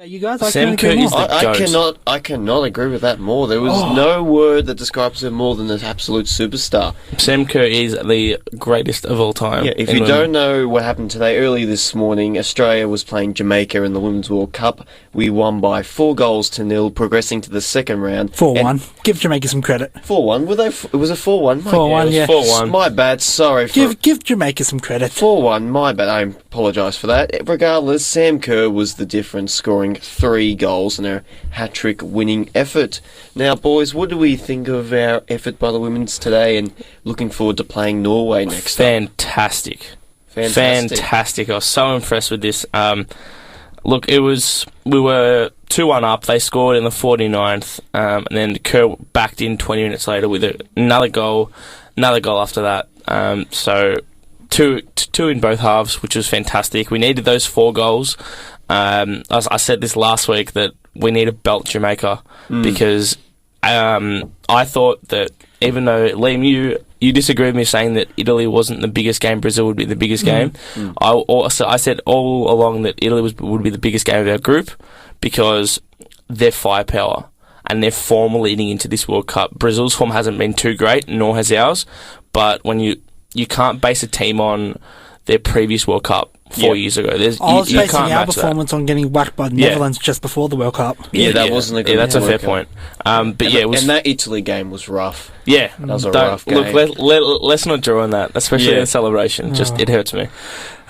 You guys, I Sam Kerr is the I cannot agree with that more. There was no word that describes him more than an absolute superstar. Sam Kerr is the greatest of all time. Yeah, if you don't know what happened today, early this morning, Australia was playing Jamaica in the Women's World Cup. We won by 4-0, progressing to the second round. 4-1. Give Jamaica some credit. 4-1. It was a 4-1. 4-1, yeah. 4-1. My bad. Sorry. Give Jamaica some credit. 4-1. My bad. I apologise for that. Regardless, Sam Kerr was the difference, scoring 3 goals in a hat-trick winning effort. Now, boys, what do we think of our effort by the women's today, and looking forward to playing Norway next time? Fantastic. I was so impressed with this. Look, we were 2-1 up. They scored in the 49th, and then Kerr backed in 20 minutes later with another goal after that. So two in both halves, which was fantastic. We needed those 4 goals. I said this last week that we need to belt Jamaica because I thought that even though, Liam, you disagree with me saying that Italy wasn't the biggest game, Brazil would be the biggest game. I said all along that Italy would be the biggest game of our group because their firepower and their form leading into this World Cup. Brazil's form hasn't been too great, nor has ours, but when you can't base a team on their previous World Cup 4 years ago. I was basing our performance on getting whacked by the Netherlands just before the World Cup. That wasn't a good that's a fair point. And that Italy game was rough. Yeah. That was a rough game. Look, let's not draw on that, especially in the celebration. It hurts me.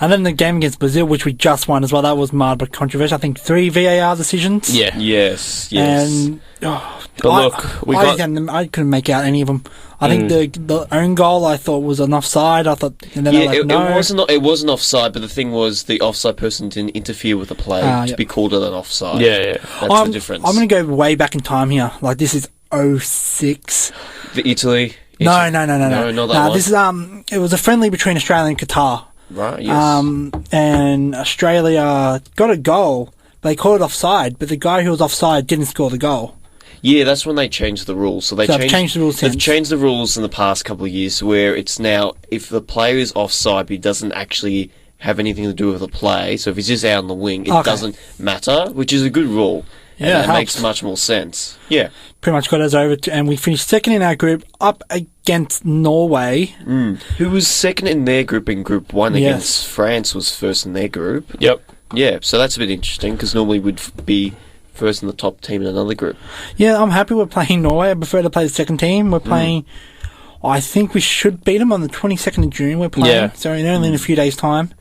And then the game against Brazil, which we just won as well, that was marred by controversy. I think 3 VAR decisions. Yeah. Yes. And I couldn't make out any of them. I think the own goal I thought was an offside. I thought, and then it wasn't offside, but the thing was the offside person didn't interfere with the play to be called an offside. Yeah. That's the difference. I'm going to go way back in time here. Like, this is 06. The Italy. No, not that one. This is it was a friendly between Australia and Qatar. Right. Yes. And Australia got a goal. They called it offside, but the guy who was offside didn't score the goal. Yeah, that's when they changed the rules. So they've changed the rules. They've changed the rules in the past couple of years, where it's now if the player is offside, but he doesn't actually have anything to do with the play. So if he's just out on the wing, it doesn't matter, which is a good rule. Yeah, and it makes much more sense. Yeah, pretty much got us over, and we finished second in our group, up against Norway, who was second in their group in Group 1 against France was first in their group. Yep. Yeah, so that's a bit interesting because normally we'd be first in the top team in another group. Yeah, I'm happy we're playing Norway. I prefer to play the second team. We're playing... I think we should beat them on the 22nd of June. We're playing, so only in a few days' time.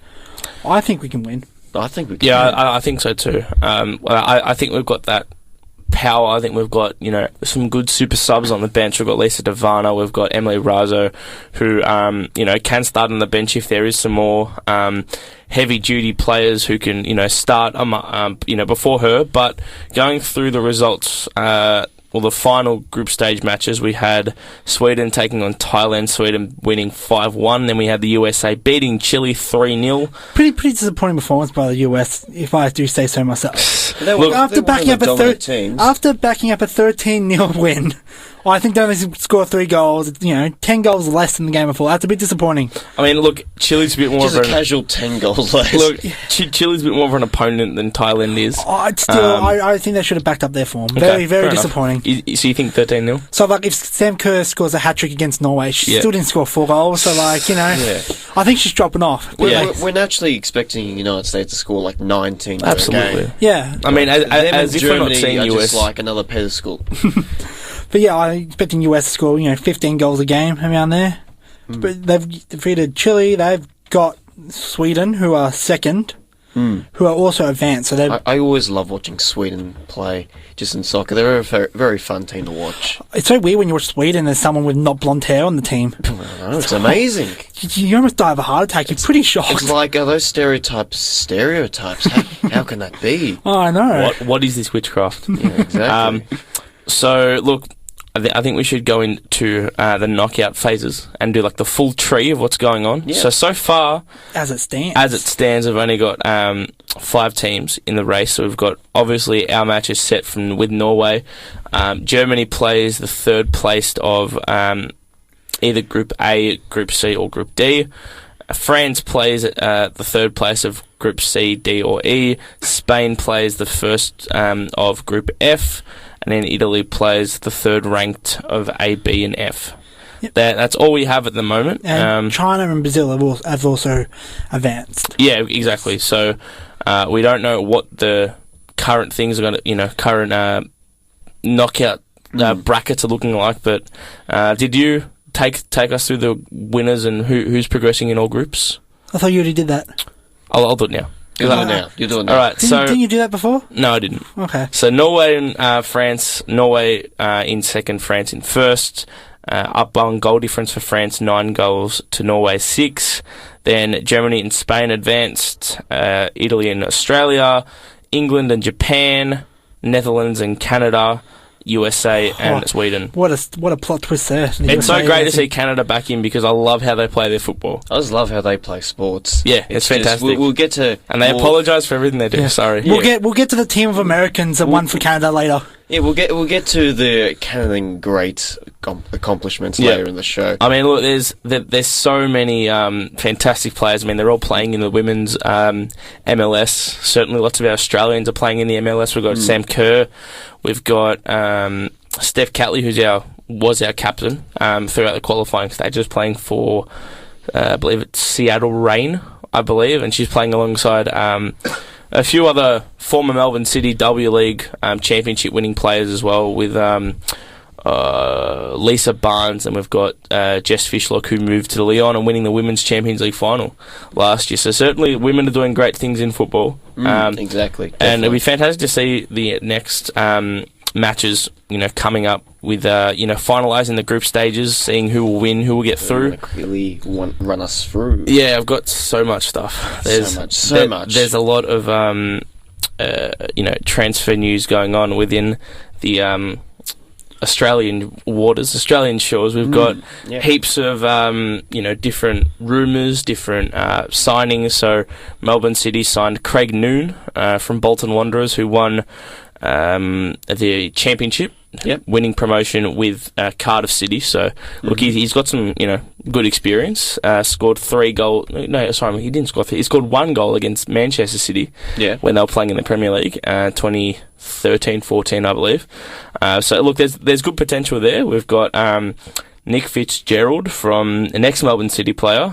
I think we can win. I think we can. Yeah, I think so too. I think we've got that power. I think we've got some good super subs on the bench. We've got Lisa Devana. We've got Emily Razzo, who can start on the bench if there is some more heavy duty players who can start before her. But going through the results. The final group stage matches, we had Sweden taking on Thailand, Sweden winning 5-1. Then we had the USA beating Chile 3-0. Pretty disappointing performance by the US, if I do say so myself. After backing up a 13-0 win, I think they only scored 3 goals. 10 goals less than the game before. That's a bit disappointing. I mean, look, Chile's a bit more just of a casual 10 goals less. Look, Chile's a bit more of an opponent than Thailand is. I think they should have backed up their form. Very disappointing. So you think 13-0? So, if Sam Kerr scores a hat-trick against Norway, she still didn't score 4 goals, so, I think she's dropping off. We're naturally expecting the United States to score, 19 Absolutely. Per game. Yeah. I mean, as if we're not seeing are US... just like another pedestal. But, I'm expecting US to score, 15 goals a game around there. But they've defeated Chile, they've got Sweden, who are second, who are also advanced. So I always love watching Sweden play just in soccer. They're a very, very fun team to watch. It's so weird when you watch Sweden and there's someone with not blonde hair on the team. It's amazing. You almost die of a heart attack. You're pretty shocked. It's like, are those stereotypes? How can that be? Oh, I know. What is this witchcraft? Yeah, exactly. So, look, I think we should go into the knockout phases and do the full tree of what's going on. Yeah. So far, as it stands, we've only got 5 teams in the race. So we've got, obviously, our match is set with Norway. Germany plays the third placed of either Group A, Group C, or Group D. France plays the third place of Group C, D, or E. Spain plays the first of Group F, and then Italy plays the third ranked of A, B, and F. Yep. That's all we have at the moment. And China and Brazil have also advanced. Yeah, exactly. So we don't know what the current things are going to, current knockout brackets are looking like. But did you take us through the winners and who's progressing in all groups? I thought you already did that. I'll do it now. You're doing it now. All right. Didn't you do that before? No, I didn't. Okay. So Norway and France. Norway in second, France in first. Up on goal difference for France, 9 goals to Norway 6. Then Germany and Spain advanced. Italy and Australia. England and Japan. Netherlands and Canada. USA and Sweden. What a plot twist there. It's so great to see Canada back in because I love how they play their football. I just love how they play sports. Yeah, it's fantastic. We'll get to... And they apologise for everything they do. Yeah. Sorry. We'll get to the team of Americans that won for Canada later. Yeah, we'll get to the Canadian great accomplishments later in the show. I mean, look, there's so many fantastic players. I mean, they're all playing in the women's MLS. Certainly, lots of our Australians are playing in the MLS. We've got Sam Kerr. We've got Steph Catley, was our captain throughout the qualifying stages, playing for I believe it's Seattle Reign, and she's playing alongside a few other former Melbourne City W League championship winning players as well, with Lisa Barnes, and we've got Jess Fishlock, who moved to Lyon and winning the Women's Champions League final last year. So certainly women are doing great things in football. Exactly. Definitely. And it'll be fantastic to see the next matches, coming up with, finalising the group stages, seeing who will win, who will get through. Really run us through. Yeah, I've got so much stuff. There's so much. There's a lot of, transfer news going on within the Australian waters, Australian shores. We've got heaps of, different rumours, different signings. So Melbourne City signed Craig Noon from Bolton Wanderers, who won the championship, winning promotion with Cardiff City. So look, he's got some good experience. Scored 3 goals. No, sorry, he didn't score 3. He scored 1 goal against Manchester City when they were playing in the Premier League, 2013-14, I believe. So look, there's good potential there. We've got Nick Fitzgerald from an ex-Melbourne City player.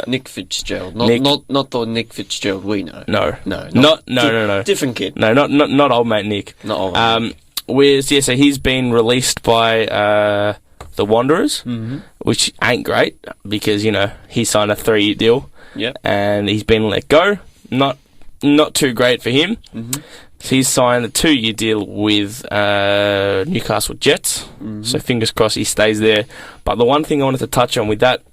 Nick Fitzgerald, not the Nick Fitzgerald we know. No. Different kid. No, not old mate Nick. Not old mate. So he's been released by the Wanderers, which ain't great because he signed a 3-year deal, and he's been let go. Not too great for him. He's signed a 2-year deal with Newcastle Jets, so fingers crossed he stays there. But the one thing I wanted to touch on with that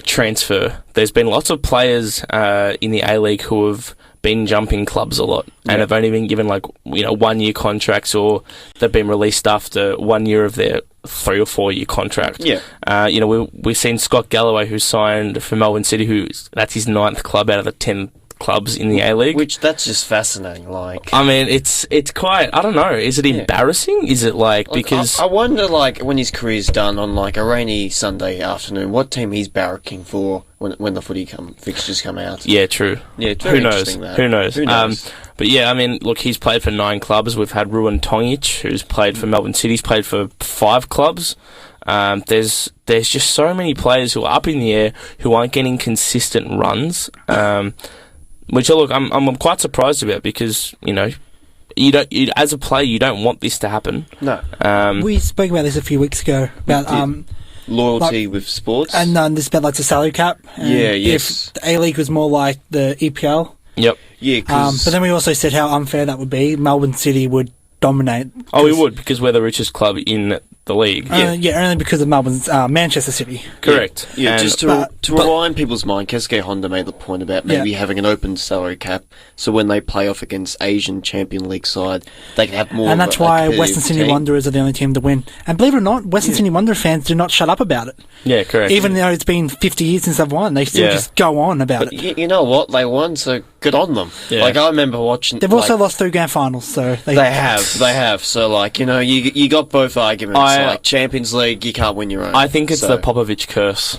transfer, there's been lots of players in the A-League who have been jumping clubs a lot and have only been given 1-year contracts, or they've been released after 1 year of their 3 or 4 year contract. We've seen Scott Galloway, who signed for Melbourne City, that's his 9th club out of the 10 clubs in the A-League. Which, that's just fascinating. I mean, it's quite, I don't know, is it embarrassing? Is it because... I wonder, when his career's done on, a rainy Sunday afternoon, what team he's barracking for when the footy fixtures come out. Yeah, true. Yeah, it's very interesting, Who knows? But yeah, I mean, look, he's played for 9 clubs. We've had Ruan Tongic, who's played for Melbourne City. He's played for 5 clubs. There's just so many players who are up in the air who aren't getting consistent runs. Which, look, I'm quite surprised about because, as a player, you don't want this to happen. No. We spoke about this a few weeks ago about loyalty with sports, and this about the salary cap. If the A-League was more like the EPL. Yep. Yeah. But then we also said how unfair that would be. Melbourne City would dominate. Oh, we would, because we're the richest club in the league. Only because of Melbourne's Manchester City. Correct. Yeah, just to rewind people's mind, Keisuke Honda made the point about maybe having an open salary cap, so when they play off against Asian Champion League side, they can have more. And that's why Western Sydney Wanderers are the only team to win. And believe it or not, Western Sydney Wanderers fans do not shut up about it. Yeah, correct. Even though it's been 50 years since they've won, they still just go on about it. You know what? They won, so good on them. Yeah. Like, I remember watching... They've also lost 3 grand finals, so... They have. So, like, you know, you got both arguments. Like, Champions League, you can't win your own. I think it's the Popovich curse.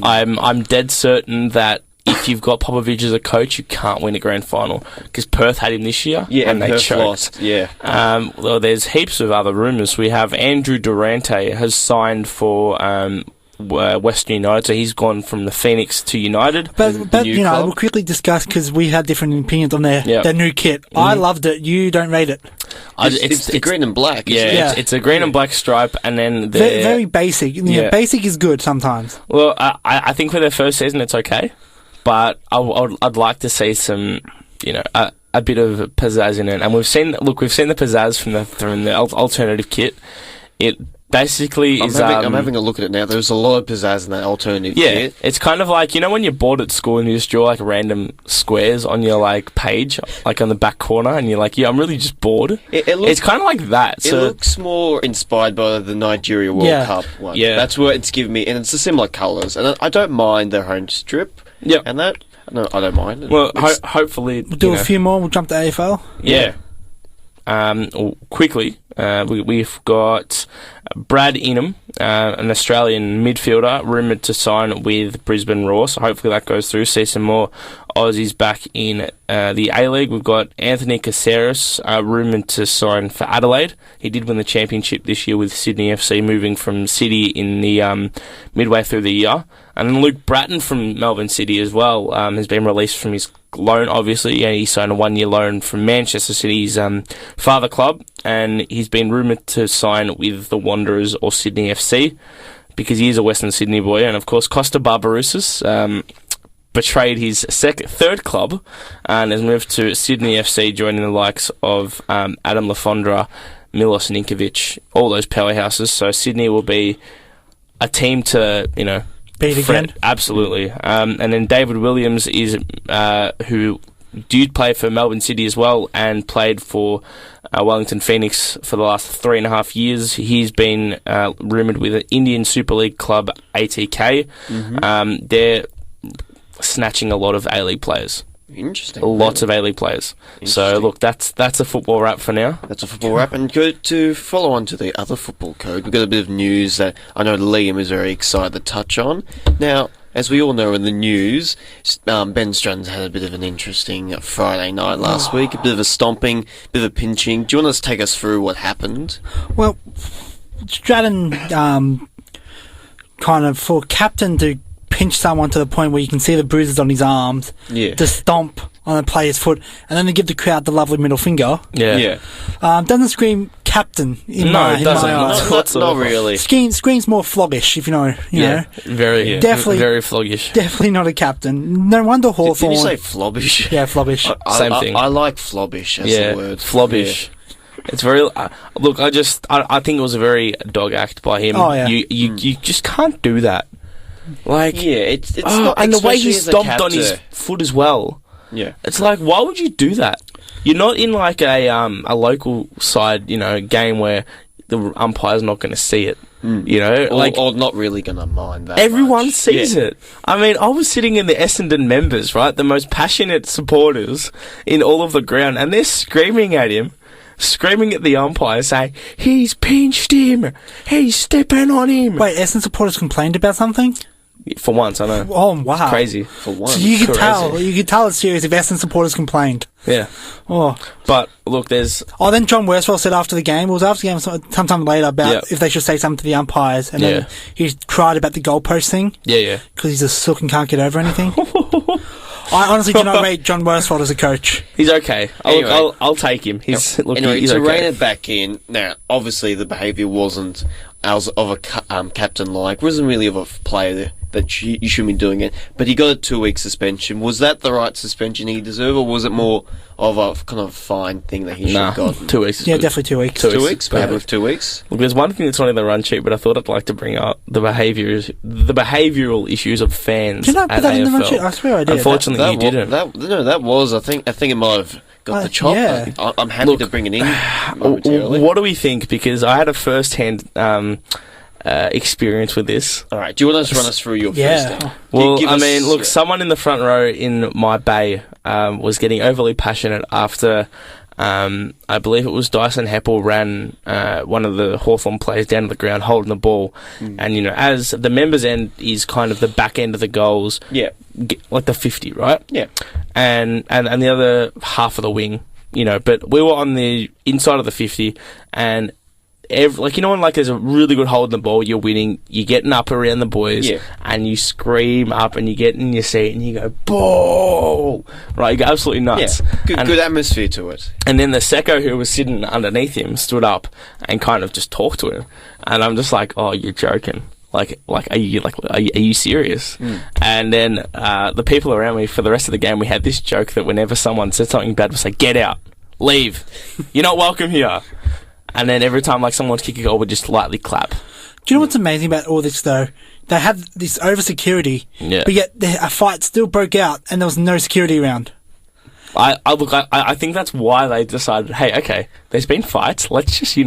I'm dead certain that if you've got Popovich as a coach, you can't win a grand final. Because Perth had him this year, and they Perth choked. Lost, yeah. Well, there's heaps of other rumours. We have Andrew Durante has signed for... Western United, so he's gone from the Phoenix to United. But you know, we'll quickly discuss because we had different opinions on their new kit. I loved it. You don't rate it. It's the green and black. It's a green and black stripe, and then very basic. Basic is good sometimes. Well, I think for their first season it's okay, but I'd like to see some, you know, a bit of pizzazz in it. And we've seen the pizzazz from the alternative kit. It basically I'm having a look at it now. There's a lot of pizzazz in that alternative kit. It's kind of like, you know, when you're bored at school and you just draw like random squares on your like page, like on the back corner, and you're like, I'm really just bored. It's kind of like that. It looks more inspired by the Nigeria World Cup one. Yeah, that's what it's giving me, and it's the similar colours. And I don't mind the home strip. Yeah, and that I don't mind. Well, hopefully we'll do a few more. We'll jump to AFL. Yeah. Quickly, we've got Brad Ingham, an Australian midfielder, rumoured to sign with Brisbane Roar, so hopefully that goes through. See some more Aussies back in the A-League. We've got Anthony Caceres, rumoured to sign for Adelaide. He did win the championship this year with Sydney FC, moving from City in the midway through the year. And then Luke Bratton from Melbourne City as well has been released from his loan, obviously. He signed a 1-year loan from Manchester City's father club, and he's been rumoured to sign with the Wanderers or Sydney FC because he is a Western Sydney boy. And of course, Costa Barbarouses betrayed his third club and has moved to Sydney FC, joining the likes of Adam Lafondra, Milos Ninkovic, all those powerhouses. So Sydney will be a team to, you know, beat again. Absolutely. And then David Williams is who did play for Melbourne City as well and played for Wellington Phoenix for the last 3.5 years. He's been rumoured with an Indian Super League club, ATK. They're snatching a lot of A-League players. Interesting. Lots of A-League players. So, look, that's a football wrap for now. That's a football wrap. And good to follow on to the other football code. We've got a bit of news that I know Liam is very excited to touch on. Now, as we all know in the news, Ben Stratton's had a bit of an interesting Friday night last week. A bit of a stomping, a bit of a pinching. Do you want to take us through what happened? Well, Stratton kind of, for captain to pinch someone to the point where you can see the bruises on his arms, to stomp on a player's foot, and then to give the crowd the lovely middle finger. Doesn't scream captain in my eyes. Not really. Screams more floggish, if you know. Very floggish. Definitely not a captain. No wonder Hawthorn. Did you say flobbish? Yeah, flobbish. Same thing. I like flobbish as the word. Flobbish. It's very... look, I think it was a very dog act by him. Oh, yeah. You just can't do that. Like, it's not, and the way he stomped on his foot as well. Yeah, it's like, why would you do that? You're not in like a local side, you know, game where the umpire's not going to see it. You know, or not really going to mind that. Everyone sees it. I mean, I was sitting in the Essendon members, right, the most passionate supporters in all of the ground, and they're screaming at him. Screaming at the umpire, saying, he's pinched him, he's stepping on him. Wait, Essendon supporters complained about something? For once, I know. Oh, wow. It's crazy. For once. So you could tell it's serious if Essendon supporters complained. Yeah. Oh. But, look, there's... Oh, then John Worsfold said after the game, sometime later, about if they should say something to the umpires, and then he cried about the goalpost thing. Yeah. Because he's a sook and can't get over anything. I honestly do not rate John Worsfold as a coach. He's okay. Anyway, I'll take him. He's to rein okay. it back in. Now, obviously, the behaviour wasn't as of a captain-like. Wasn't really of a player that you shouldn't be doing it. But he got a 2-week suspension. Was that the right suspension he deserved, or was it more of a kind of fine thing that he should have got? 2 weeks. Yeah, definitely 2 weeks. 2 weeks. Happy with 2 weeks. Look, there's one thing that's not in the run sheet, but I thought I'd like to bring up the behavioural issues of fans. Did I put that in the run sheet? I swear I did. Unfortunately, you didn't. That was. I think it might have got the chop. Yeah. I'm happy to bring it in momentarily. What do we think? Because I had a first-hand experience with this. All right, do you want to run us through your first thing? Well, look, someone in the front row in my bay was getting overly passionate after I believe it was Dyson Heppel ran one of the Hawthorn players down to the ground holding the ball. And, as the members' end is kind of the back end of the goals, like the 50, right? Yeah. And the other half of the wing, but we were on the inside of the 50, and when there's a really good hold in the ball, you're winning, you're getting up around the boys, and you scream up and you get in your seat and you go, ball! Right, you go absolutely nuts. Yeah, good atmosphere to it. And then the secco who was sitting underneath him stood up and kind of just talked to him. And I'm just like, oh, you're joking. Are you serious? And then the people around me for the rest of the game, we had this joke that whenever someone said something bad, we'd say, get out, leave, you're not welcome here. And then every time someone would kick a goal, we'd just lightly clap. Do you know what's amazing about all this though? They have this over security, but yet a fight still broke out and there was no security around. I think that's why they decided, hey, okay, there's been fights, let's just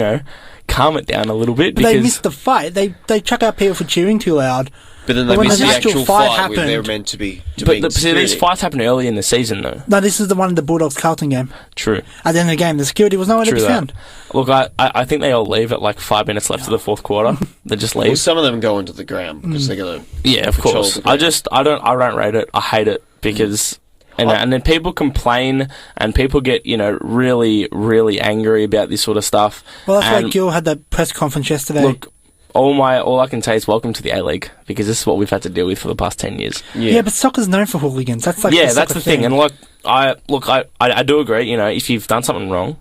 calm it down a little bit. But they missed the fight. They chuck out people for cheering too loud. But then they missed the actual fight where they were meant to be. These fights happened early in the season, though. No, this is the one in the Bulldogs-Carlton game. True. At the end of the game, the security was nowhere to be found. Look, I think they all leave at 5 minutes left of the fourth quarter. They just leave. Well, some of them go into the ground because they're going to. Yeah, of course. I don't rate it. I hate it because. And then people complain and people get, really, really angry about this sort of stuff. Well, that's why Gill had that press conference yesterday. Look, all I can say is welcome to the A-League, because this is what we've had to deal with for the past 10 years. Yeah, but soccer's known for hooligans. That's that's the thing. And I do agree, if you've done something wrong,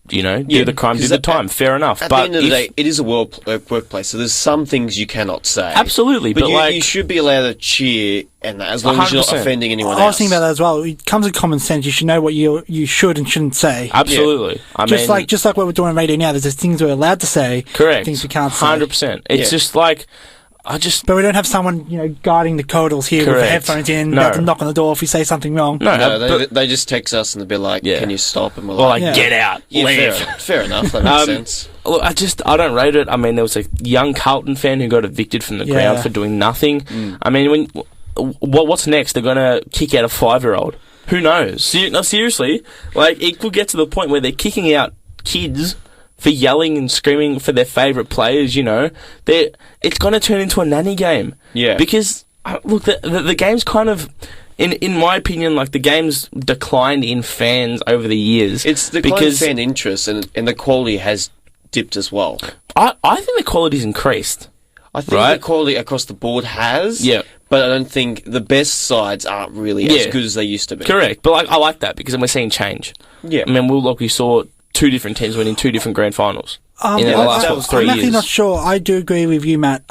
do the crime, do the time. Fair enough. At the end of the day, it is a workplace, so there's some things you cannot say. Absolutely. But you should be allowed to cheer, and as long as you're not offending anyone else. I was thinking about that as well. It comes with common sense. You should know what you should and shouldn't say. Absolutely. Yeah. Just like what we're doing on radio now, there's things we're allowed to say. Correct. Things we can't say. 100%. It's just but we don't have someone, guarding the corridors here with the headphones in, about to knock on the door if we say something wrong. No, they just text us and they'll be like, can you stop? And we're like, get out, leave. Fair enough, that makes sense. Look, I don't rate it. I mean, there was a young Carlton fan who got evicted from the ground for doing nothing. I mean, what's next? They're going to kick out a 5-year-old. Who knows? No, seriously. It could get to the point where they're kicking out kids for yelling and screaming for their favourite players, it's going to turn into a nanny game. Yeah. Because, look, the game's kind of, in my opinion, the game's declined in fans over the years. It's declined in fan interest, and the quality has dipped as well. I think the quality's increased. I think the quality across the board has. Yeah. But I don't think the best sides aren't really as good as they used to be. Correct. But, I like that because then we're seeing change. Yeah. I mean, we saw 2 different teams winning 2 different grand finals in the last 3 years. I'm actually not sure. I do agree with you, Matt.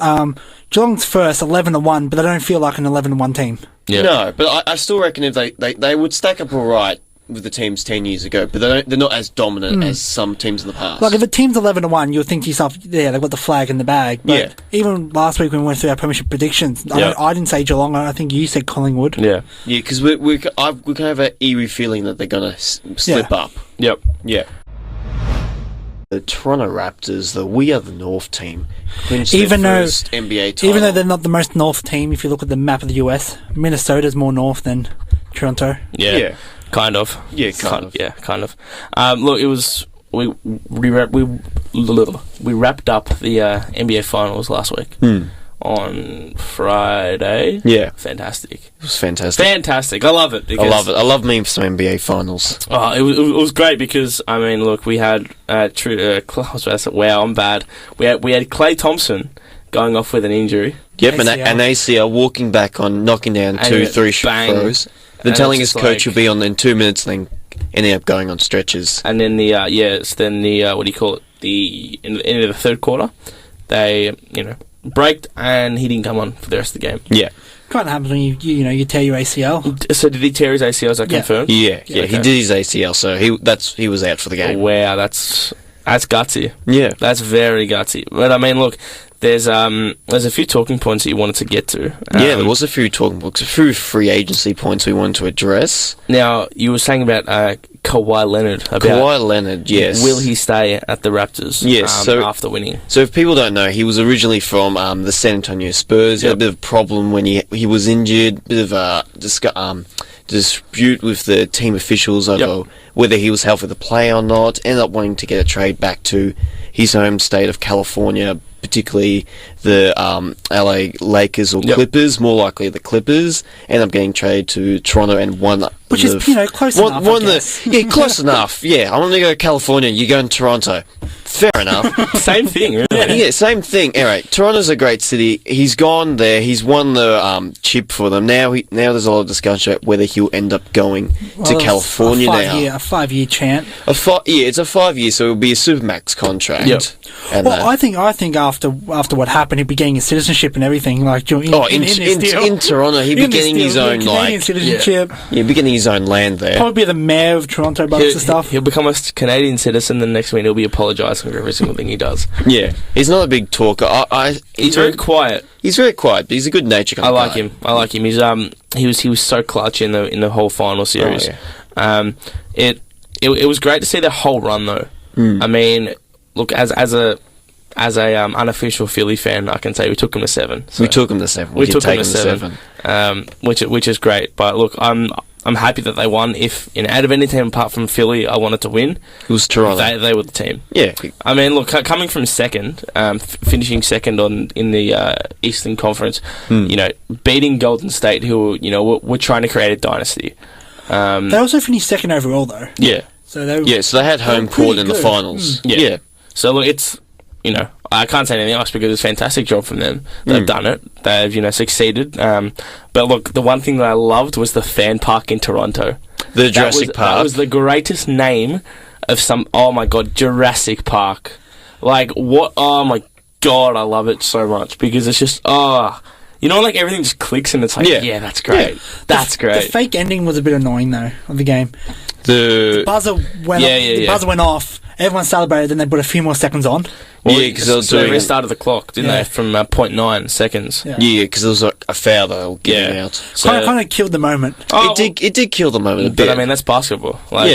Geelong's first, 11-1, but they don't feel like an 11-1 team. Yeah. No, but I still reckon if they would stack up all right with the teams 10 years ago, but they're not as dominant as some teams in the past. If a team's 11-1, you'll think to yourself, they've got the flag in the bag. But even last week when we went through our premiership predictions, I didn't say Geelong. I think you said Collingwood. Yeah, because we kind of have an eerie feeling that they're going to slip up. Yep. Yeah. The Toronto Raptors, the We Are the North team, clinched their first NBA title. Even though they're not the most north team, if you look at the map of the US, Minnesota's more north than Toronto. Yeah. Kind of. Yeah, kind of. Yeah, kind of. Look, it was we wrapped up the NBA finals last week on Friday. Yeah, fantastic. It was fantastic. I love it. I love me some NBA finals. Oh, it was great because look, we had wow, I'm bad. We had Klay Thompson going off with an injury. Yep, an ACL, walking back on, knocking down 2-3 throws. Then telling his coach he'll be on in 2 minutes, and then ending up going on stretches. And then the what do you call it? The end of the third quarter, they braked, and he didn't come on for the rest of the game. Yeah, kind of happens when you tear your ACL. So did he tear his ACL? Is that confirmed? Yeah, okay. He did his ACL, so he was out for the game. Wow, that's gutsy. Yeah, that's very gutsy. But look, there's a few talking points that you wanted to get to. Yeah, there was a few talking points, a few free agency points we wanted to address. Now, you were saying about Kawhi Leonard. Kawhi Leonard, yes. Will he stay at the Raptors? Yes. After winning. So if people don't know, he was originally from the San Antonio Spurs. He had a bit of a problem when he was injured. Bit of a dispute with the team officials over whether he was healthy to play or not. Ended up wanting to get a trade back to his home state of California, particularly the LA Lakers or Clippers, more likely the Clippers. Ended up getting traded to Toronto and won. Which is, close enough, I guess. Yeah, close enough. Yeah, I want to go to California, you go to Toronto. Fair enough. Same thing, really. Yeah, same thing. Anyway, Toronto's a great city. He's gone there. He's won the chip for them. Now there's a lot of discussion about whether he'll end up going to California now. A 5-year chant. It's a 5 year, so it'll be a supermax contract. Yep. And well, I think after what happened, he'd be getting his citizenship and everything. Like in Toronto, he'd be getting his own Canadian citizenship. Yeah, he'd be getting his own land there. Probably be the mayor of Toronto, by the stuff. He'll become a Canadian citizen. The next week he'll be apologising for every single thing he does. Yeah, he's not a big talker. He's very quiet. He's very quiet, but he's a good natured kind of guy. I like him. He was so clutch in the whole final series. Oh, yeah. It was great to see the whole run though. I mean, look, as a unofficial Philly fan, I can say we took him to 7. So we took him to 7. We took him to 7. Which is great. But look, I'm happy that they won. If out of any team apart from Philly, I wanted to win. It was Toronto. They were the team. Yeah. I mean, look, coming from second, finishing second in the Eastern Conference, beating Golden State, who we're trying to create a dynasty. They also finished second overall, though. Yeah. So they had home court in the finals. Yeah. So look, it's I can't say anything else because it's a fantastic job from them. They've done it. They've succeeded. But look, the one thing that I loved was the fan park in Toronto. The Jurassic Park. That was the greatest name of some. Oh my god, Jurassic Park! Like what? Oh my god, I love it so much because it's just like everything just clicks and it's like yeah that's great. Yeah. That's great. The fake ending was a bit annoying though of the game. The buzzer went off. The buzzer went off. Everyone celebrated, then they put a few more seconds on. Well, yeah, because they restarted the clock, didn't they, from 0.9 seconds? Yeah, because it was like a foul that they were giving out. So kind of killed the moment. It did kill the moment a bit. But I mean, that's basketball. Like,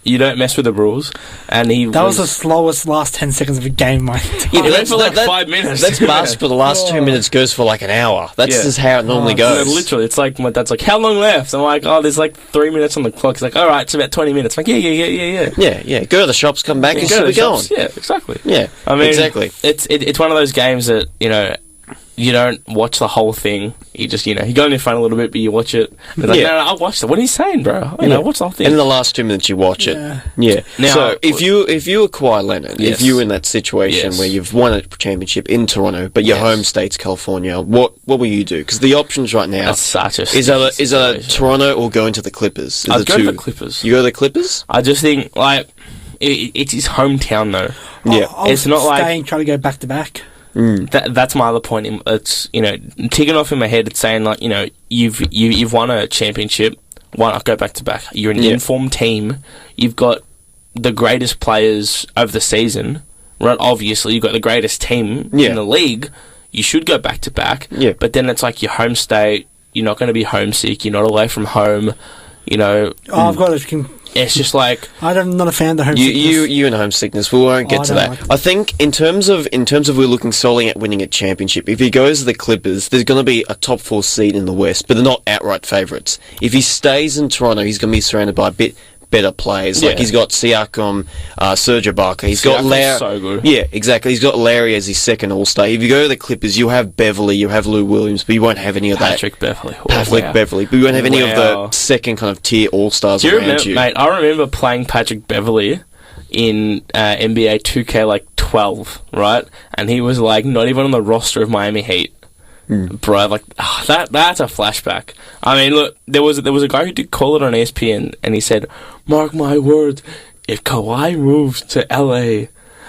you don't mess with the rules. And that was the slowest last 10 seconds of a game, mate. Yeah, but for like 5 minutes. That's basketball. The last 2 minutes goes for like an hour. That's just how it normally goes. No, literally, it's like, my dad's like, how long left? I'm like, there's like 3 minutes on the clock. He's like, all right, it's about 20 minutes. I'm like, yeah. Go to the shops, come back, and still be going. Yeah, exactly. Yeah, I mean, exactly. It's one of those games that you don't watch the whole thing. You just you go in front a little bit, but you watch it. It's like, no, I'll watch it. What are you saying, bro? Watch the whole thing. And in the last 2 minutes, you watch it. Yeah. Now, so if you acquire Leonard, if you're in that situation where you've won a championship in Toronto, but your home state's California, what will you do? Because the options right now is either Toronto or going to the Clippers. I'd go to the Clippers. You go to the Clippers? I just think it's his hometown though. It's not like trying to go back to back. That's my other point. It's ticking off in my head. It's saying like you've won a championship. Why not go back to back? You're an informed team. You've got the greatest players of the season. Right? Obviously, you've got the greatest team in the league. You should go back to back. Yeah. But then it's like your home state. You're not going to be homesick. You're not away from home. I've got to. It's just like I'm not a fan of the homesickness. You and homesickness. We won't get to that. Like I think in terms of we're looking solely at winning a championship. If he goes to the Clippers, there's going to be a top 4 seed in the West, but they're not outright favourites. If he stays in Toronto, he's going to be surrounded by a bit better players. Like he's got Siakam, Serge Ibaka. He's got Larry. So good. Yeah, exactly. He's got Larry as his second All-Star. If you go to the Clippers, you have Beverly, you have Lou Williams, but you won't have any of Patrick Beverly, but you won't have any of the second kind of tier All-Stars around you. Mate, I remember playing Patrick Beverly in NBA 2K like 12, right? And he was like not even on the roster of Miami Heat. Bro, like that's a flashback. I mean, look, there was a guy who did call it on ESPN, and he said, "Mark my words, if Kawhi moves to LA,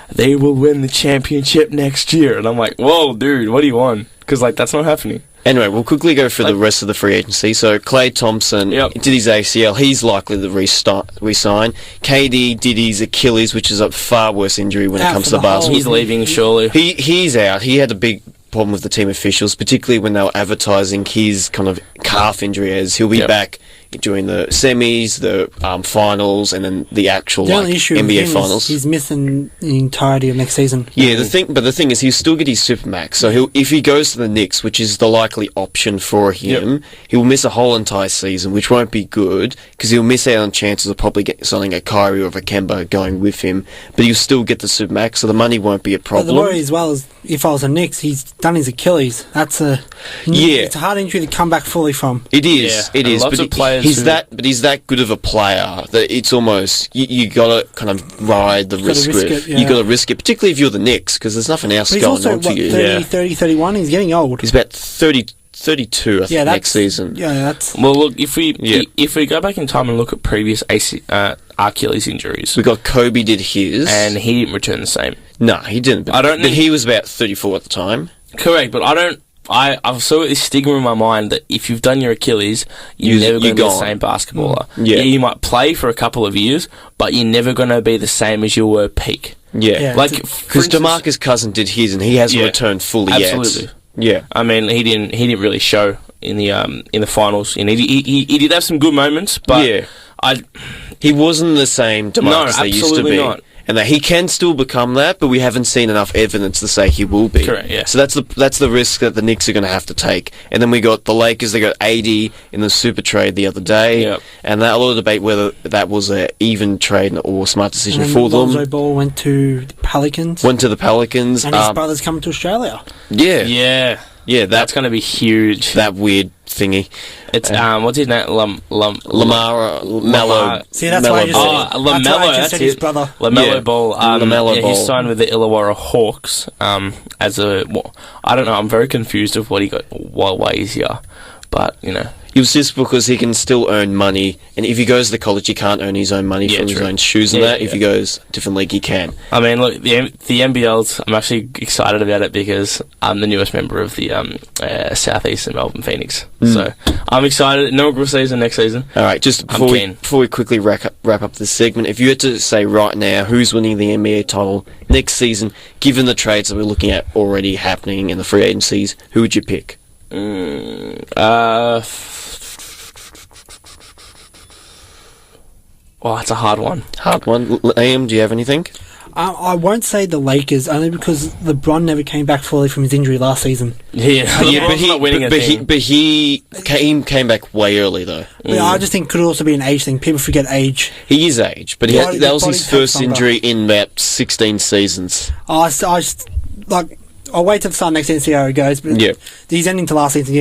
they will win the championship next year." And I'm like, "Whoa, dude, what do you want?" Because like that's not happening. Anyway, we'll quickly go through the rest of the free agency. So, Clay Thompson did his ACL. He's likely to re-sign. KD did his Achilles, which is a far worse injury when it comes to basketball. He's leaving, surely. He's out. He had a big problem with the team officials, particularly when they were advertising his kind of calf injury as he'll be back during the semis, the finals, and then the actual NBA finals. He's missing the entirety of next season. Yeah, the thing is, he'll still get his supermax. So if he goes to the Knicks, which is the likely option for him, he'll miss a whole entire season, which won't be good because he'll miss out on chances of probably signing a Kyrie or a Kemba going with him. But he'll still get the supermax, so the money won't be a problem. But the worry as well is if I was the Knicks, he's done his Achilles. It's a hard injury to come back fully from. It is. Yeah. It is. Lots of players. He's that good of a player that it's almost you gotta kind of ride the risk with. You gotta risk it, particularly if you're the Knicks, because there's nothing else going on for you. 30, 31. He's getting old. He's about 32, I think, next season. Yeah, that's. Well, look, if we go back in time and look at previous Achilles injuries, we got Kobe did his, and he didn't return the same. No, he didn't. But he was about 34 at the time. Correct, but I've still got this stigma in my mind that if you've done your Achilles, you're never going to be the same basketballer. Yeah, you might play for a couple of years, but you're never going to be the same as you were peak. Yeah, like because DeMarcus Cousins did his, and he hasn't returned fully yet. Absolutely. Yeah, I mean he didn't really show in the finals. And he did have some good moments, but he wasn't the same DeMarcus they used to be. Not. And that he can still become that, but we haven't seen enough evidence to say he will be. Correct, yeah. So that's the risk that the Knicks are going to have to take. And then we got the Lakers. They got AD in the super trade the other day, and a lot of debate whether that was an even trade or a smart decision for them. Lonzo Ball went to the Pelicans. And his brother's coming to Australia. Yeah, that's going to be huge. That weird thingy. It's what's his name? Mello. See, that's why I just LaMelo. That's his brother. LaMelo Ball. LaMelo Ball. He signed with the Illawarra Hawks. As a I don't know. I'm very confused of what he got. Why he's here, but you know. It was just because he can still earn money, and if he goes to college, he can't earn his own money from his own shoes and that. If he goes a different league, he can. I mean, look, the NBL's, I'm actually excited about it because I'm the newest member of the Southeastern Melbourne Phoenix. So I'm excited. Inaugural season next season. All right, just before we quickly wrap up this segment, if you had to say right now who's winning the NBA title next season, given the trades that we're looking at already happening in the free agencies, who would you pick? Well, that's a hard one. Liam, do you have anything? I won't say the Lakers, only because LeBron never came back fully from his injury last season. But he came back way early, though. But I just think it could also be an age thing. People forget age. He is age, but that was his first injury in about 16 seasons. I'll wait till the start next season to see how it goes. But he's ending to last season,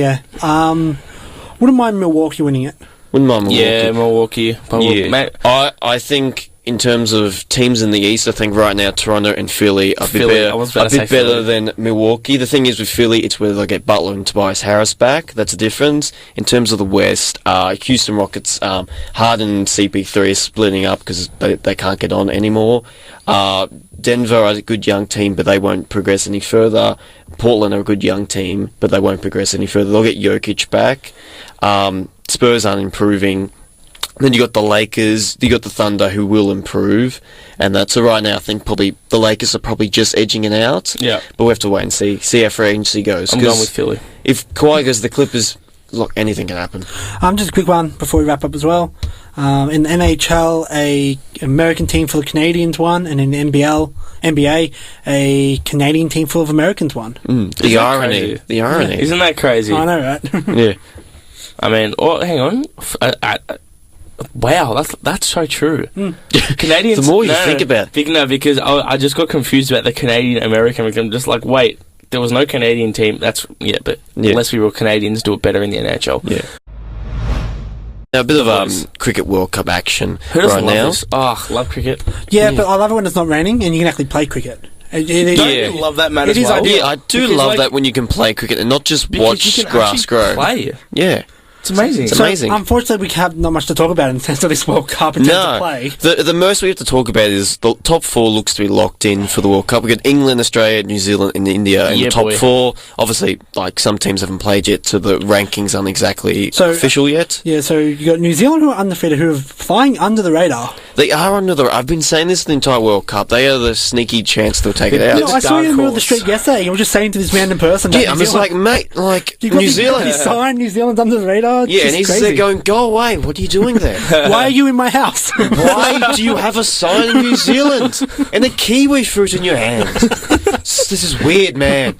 wouldn't mind Milwaukee winning it. Wouldn't mind Milwaukee. Yeah, Milwaukee. I think in terms of teams in the East, I think right now Toronto and Philly are a bit better than Milwaukee. The thing is with Philly, it's whether they'll get Butler and Tobias Harris back. That's a difference. In terms of the West, Houston Rockets, Harden and CP3 are splitting up because they can't get on anymore. Denver are a good young team, but they won't progress any further. Portland are a good young team, but they won't progress any further. They'll get Jokic back. Spurs aren't improving. Then you got the Lakers, you got the Thunder, who will improve, and so right now I think probably the Lakers are probably just edging it out. Yeah, but we have to wait and see how free agency goes. I'm going with Philly. If Kawhi goes to the Clippers, look, anything can happen. Just a quick one before we wrap up as well. In the NHL, a American team full of Canadians won, and in the NBA, a Canadian team full of Americans won. The irony. Isn't that crazy? I know, right? Yeah. I mean, hang on. Wow, that's so true. Canadians. The more you think about it. No, because I just got confused about the Canadian American. I'm just like, wait, there was no Canadian team. But let's be real, Canadians do it better in the NHL. Yeah. Now, a bit of Cricket World Cup action right now. This? Oh, love cricket. Yeah, but I love it when it's not raining and you can actually play cricket. Don't you love that, man, as well? Yeah, I do love that when you can play cricket and not just watch grass grow. Play. Yeah. It's amazing. It's amazing. Unfortunately, we have not much to talk about in terms of this World Cup in terms of play. The most we have to talk about is the top 4 looks to be locked in for the World Cup. We've got England, Australia, New Zealand and India in the top 4. Obviously, like, some teams haven't played yet, so the rankings aren't exactly official yet. Yeah, so you got New Zealand, who are undefeated, who are flying under the radar. They are under the... I've been saying this the entire World Cup. They are the sneaky chance they'll take it out. I saw you in the middle of the street yesterday. You were just saying to this random person... Yeah, I'm just like, mate, like, New Zealand... You sign New Zealand's under the radar? Yeah, and he's there going, go away, what are you doing there? Why are you in my house? Why do you have a sign in New Zealand? And a kiwi fruit in your hand? This is weird, man.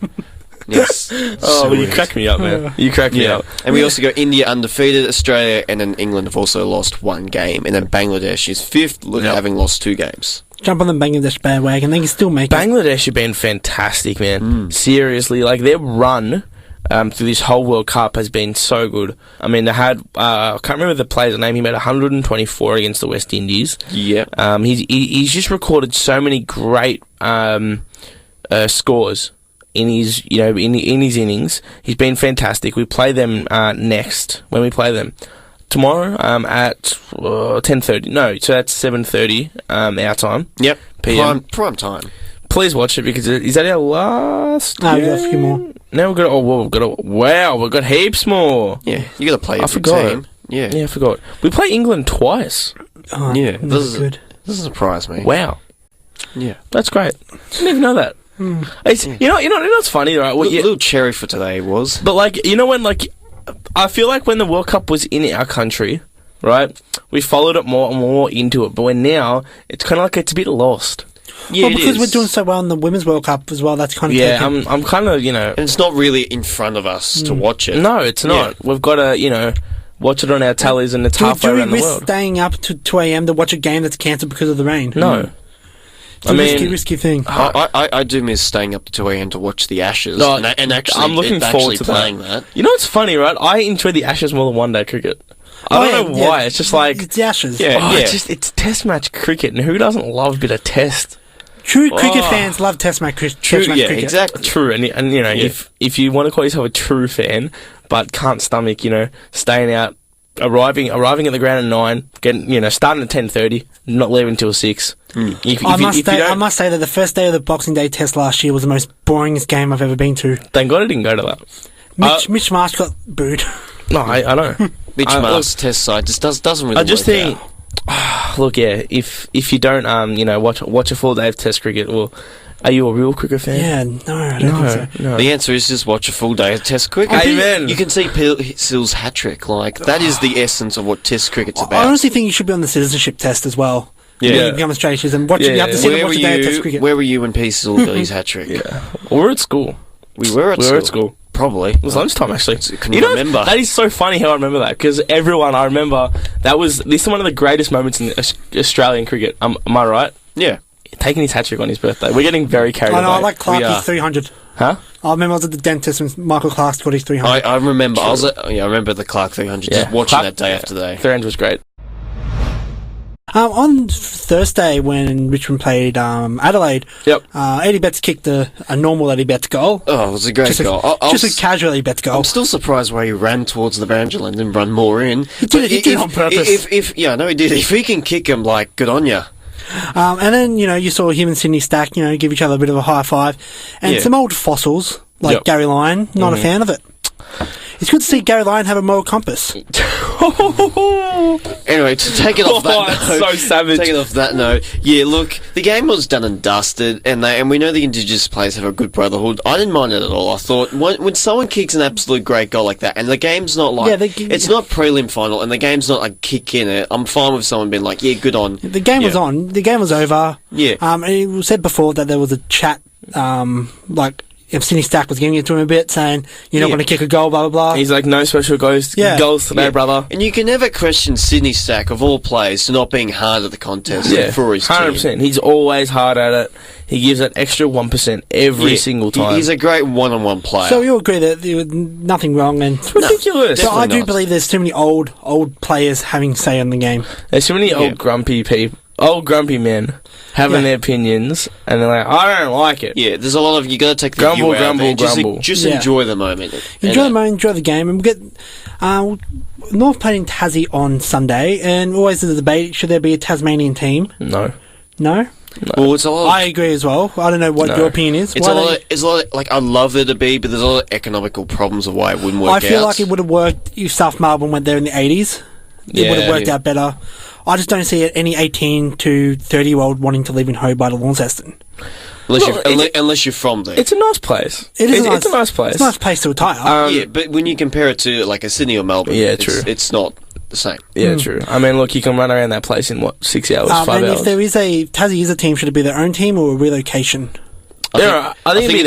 Yes. You crack me up, man. You crack me up. And we also got India undefeated, Australia, and then England have also lost 1 game. And then Bangladesh is 5th, having lost 2 games. Jump on the Bangladesh bandwagon, they can still make it. Bangladesh have been fantastic, man. Seriously, like, their run... through this whole World Cup has been so good. I mean, they had, I can't remember the player's name, he made 124 against the West Indies. Yeah. He's just recorded so many great scores in his, in his innings. He's been fantastic. We play them next, when we play them. Tomorrow at 10:30. No, so that's 7:30 our time. Yep. PM. Prime time. Please watch it, because is that our last? No, we've got a few more. Now we've got heaps more. Yeah, you got to play. I forgot. Team. Yeah, I forgot. We play England twice. Oh, yeah, this is good. This is a surprise me. Wow. Yeah, that's great. I didn't even know that. It's, you know what's funny, right? Well, little cherry for today was. But like, when I feel like when the World Cup was in our country, right, we followed it more and more into it. But when now, it's kind of like it's a bit lost. Yeah, well, because we're doing so well in the Women's World Cup as well, that's kind of I'm kind of, And it's not really in front of us to watch it. No, it's not. Yeah. We've got to, watch it on our tallies, and it's halfway around the world. Do we risk staying up to 2 a.m. to watch a game that's cancelled because of the rain? No. It's a risky thing. I do miss staying up to 2 a.m. to watch the Ashes, and actually, I'm looking forward to playing that. You know what's funny, right? I enjoy the Ashes more than one-day cricket. I don't know why. It's just like... It's the Ashes. It's test match cricket, and who doesn't love a bit of test? True cricket fans love test match cricket. Exactly. True, and if you want to call yourself a true fan, but can't stomach, staying out, arriving at the ground at 9, getting, starting at 10:30, not leaving until 6. I must say that the first day of the Boxing Day Test last year was the most boringest game I've ever been to. Thank God I didn't go to that. Mitch Marsh got booed. No, I know. Mitch Marsh Test side just doesn't really. I just think. Look, if you don't watch a full day of Test cricket, well, are you a real cricket fan? Yeah, no, I don't think so. No. The answer is just watch a full day of Test cricket. Amen. You can see Seal's hat trick. Like, that is the essence of what Test cricket's about. I honestly think you should be on the citizenship test as well. Yeah, become Australians and watch. You have to sit and watch a day of Test cricket. Where were you when P. Seal got his hat trick? Yeah, we were at school. We were at school. Probably. It was lunchtime, actually. Can you remember? That is so funny how I remember that, because I remember, this is one of the greatest moments in Australian cricket. Am I right? Yeah. Taking his hat-trick on his birthday. We're getting very carried away. I like Clarkie's 300. Huh? I remember I was at the dentist when Michael Clark scored his 300. I remember. I remember the Clark 300. Just watching that day after day. 300 was great. On Thursday, when Richmond played Adelaide, Eddie Betts kicked a normal Eddie Betts goal. Oh, it was a great goal. Just a casual Eddie Betts goal. I'm still surprised why he ran towards the boundary and didn't run more in. He did it on purpose. I know he did. If he can kick him, good on ya. And then, you saw him and Sydney Stack, give each other a bit of a high five. And some old fossils, like Gary Lyon, not a fan of it. It's good to see Gary Lyon have a moral compass. Anyway, to take it off that note, so savage. Take it off that note. Yeah, look, the game was done and dusted, and we know the Indigenous players have a good brotherhood. I didn't mind it at all. I thought when someone kicks an absolute great goal like that, and the game's not it's not prelim final, and the game's not like kick in it. I'm fine with someone being like, yeah, good on. The game was on. The game was over. Yeah. And it was said before that there was a chat, if Sydney Stack was giving it to him a bit, saying, you're not going to kick a goal, blah, blah, blah. He's like, no special goals today, brother. And you can never question Sydney Stack, of all players, to not being hard at the contest for his 100%. team. He's always hard at it. He gives that extra 1% every single time. He's a great one-on-one player. So you agree that there was nothing wrong, and it's ridiculous. So I do believe there's too many old players having say in the game. There's too many old grumpy men having their opinions, and they're like, I don't like it. Yeah, there's a lot of, you got to take the grumble. Just enjoy the moment. Enjoy the moment, enjoy the game, and we get North played in Tassie on Sunday, and always there's a debate, should there be a Tasmanian team? No. No? Well, it's a lot. I agree as well. I don't know what your opinion is. It's a lot. Like, I'd love there to be, but there's a lot of economical problems of why it wouldn't work out. I feel like it would have worked if South Melbourne went there in the 80s. It would have worked out better. I just don't see any 18 to 30-year-old wanting to live in Hobart or Launceston. Unless you're from there. It's a nice place. It's a nice place. It's a nice place to retire. Yeah, but when you compare it to like a Sydney or Melbourne, it's not the same. Yeah, true. I mean, look, you can run around that place in 6 hours, 5 hours. And if there is Tassie is a team, should it be their own team or a relocation? I think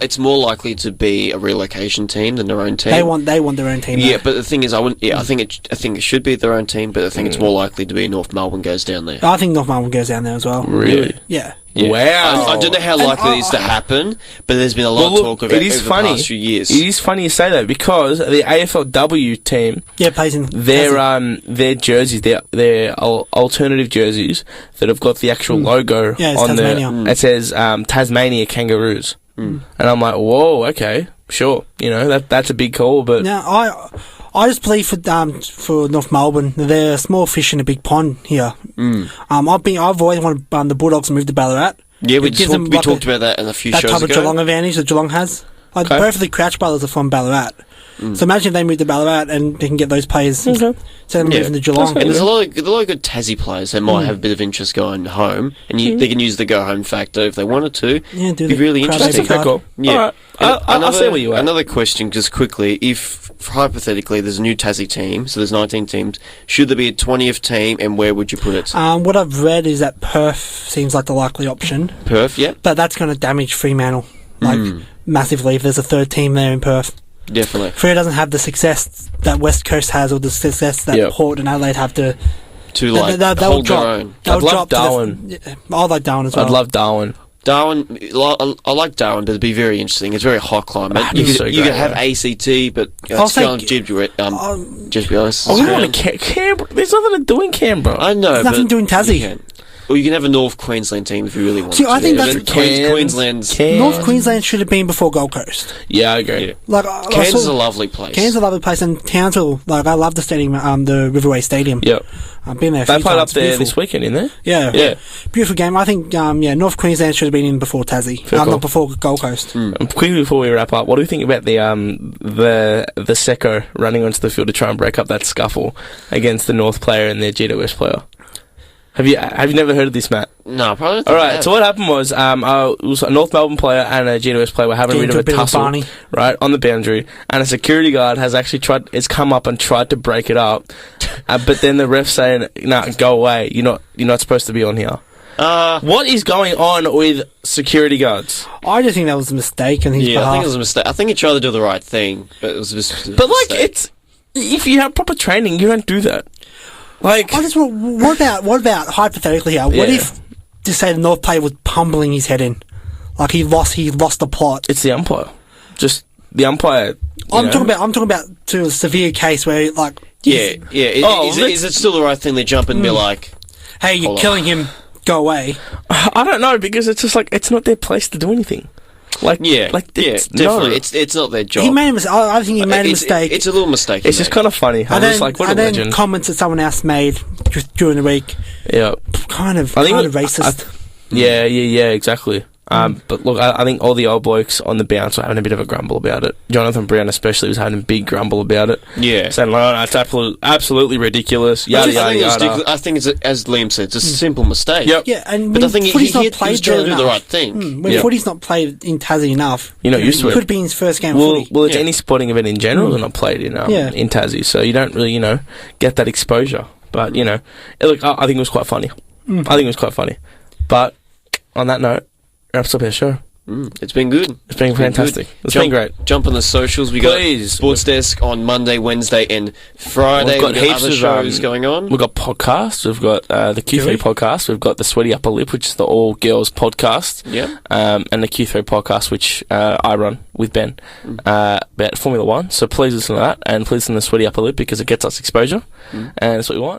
it's more likely to be a relocation team than their own team. They want their own team. Yeah, but the thing is, I think it should be their own team, but I think it's more likely to be North Melbourne goes down there. I think North Melbourne goes down there as well. Really? Yeah. Wow. I don't know how likely it is to happen, but there's been a lot of talk of it over the past few years. It is funny you say that because the AFLW team, plays in their jerseys, their alternative jerseys that have got the actual logo on Tasmania. it says Tasmania Kangaroos, and I'm like, whoa, okay, sure, that's a big call, but now I just believe for North Melbourne, they're a small fish in a big pond here. I've always wanted the Bulldogs to move to Ballarat. Yeah, we talked about that in a few shows ago. That type of Geelong advantage that Geelong has. Both of the Crouch brothers are from Ballarat. So imagine if they move to Ballarat and they can get those players instead of moving to Geelong. And there's a lot of good Tassie players that might have a bit of interest going home, and they can use the go home factor if they wanted to. Yeah, be really interesting. That's cool. Yeah. All right. I'll see where you are. Another question, just quickly: if hypothetically there's a new Tassie team, so there's 19 teams, should there be a 20th team, and where would you put it? What I've read is that Perth seems like the likely option. Perth, yeah, but that's going to damage Fremantle massively if there's a third team there in Perth. Definitely. Freo doesn't have the success that West Coast has, or the success that Port and Adelaide have to hold their own. I'd love Darwin. I like Darwin as well. I'd love Darwin. I like Darwin, but it'd be very interesting. It's very hot climate. You could have ACT, but it's going to GWS. We want to Canberra. There's nothing to do in Canberra. I know. There's nothing to do in Tassie. Or you can have a North Queensland team if you really want. See, I think that's North Queensland should have been before Gold Coast. Yeah, I agree. Yeah. Cairns is a lovely place. Cairns is a lovely place, and Townsville. I love the stadium, the Riverway Stadium. Yep. I've been there. They played up there this weekend, in there. Yeah. Beautiful game. I think North Queensland should have been in before Tassie, not before Gold Coast. Quickly before we wrap up, what do you think about the Secco running onto the field to try and break up that scuffle against the North player and their GWS player? Have you never heard of this, Matt? No, probably not. All right, so what happened was, it was a North Melbourne player and a GWS player were having a bit of a tussle, right, on the boundary, and a security guard has actually come up and tried to break it up, but then the ref's saying, "No, go away. You're not supposed to be on here." What is going on with security guards? I just think that was a mistake on his behalf. I think it was a mistake. I think he tried to do the right thing, but it was just a mistake. If you have proper training, you don't do that. What about hypothetically here? What if, just say, the North player was pummeling his head in, like he lost the plot? It's the umpire, just the umpire. I'm talking about to a severe case where Is it still the right thing to jump and be like, "Hey, you're killing him. Go away"? I don't know, because it's just it's not their place to do anything. Definitely. It's not their job. He made a mistake. I think he made a mistake. It's a little mistake. It's just kind of funny. What a legend. Comments that someone else made during the week. Yeah. Kind of racist. Yeah, exactly. But look, I think all the old blokes on the bounce were having a bit of a grumble about it. Jonathan Brown especially was having a big grumble about it. Yeah. Saying, no, it's absolutely ridiculous. Yada, yada. I think it's, as Liam said, it's a simple mistake. Yep. Yeah, but I think he was trying to do the right thing. When footy's not played in Tassie enough, you're not used to it. It could be his first game of footy. Well, it's any sporting event in general that's not played in Tassie, so you don't really, get that exposure. But, look, I think it was quite funny. I think it was quite funny. But, on that note, wraps up our show. It's been good. It's been fantastic. It's been great. Jump on the socials. We got Sports Desk on Monday, Wednesday, and Friday. We've got heaps of shows going on. We've got podcasts. We've got the Q3 podcast. We've got the Sweaty Upper Lip, which is the all girls podcast. Yeah. And the Q3 podcast, which I run with Ben about Formula One. So please listen to that, and please listen to Sweaty Upper Lip because it gets us exposure, and that's what we want.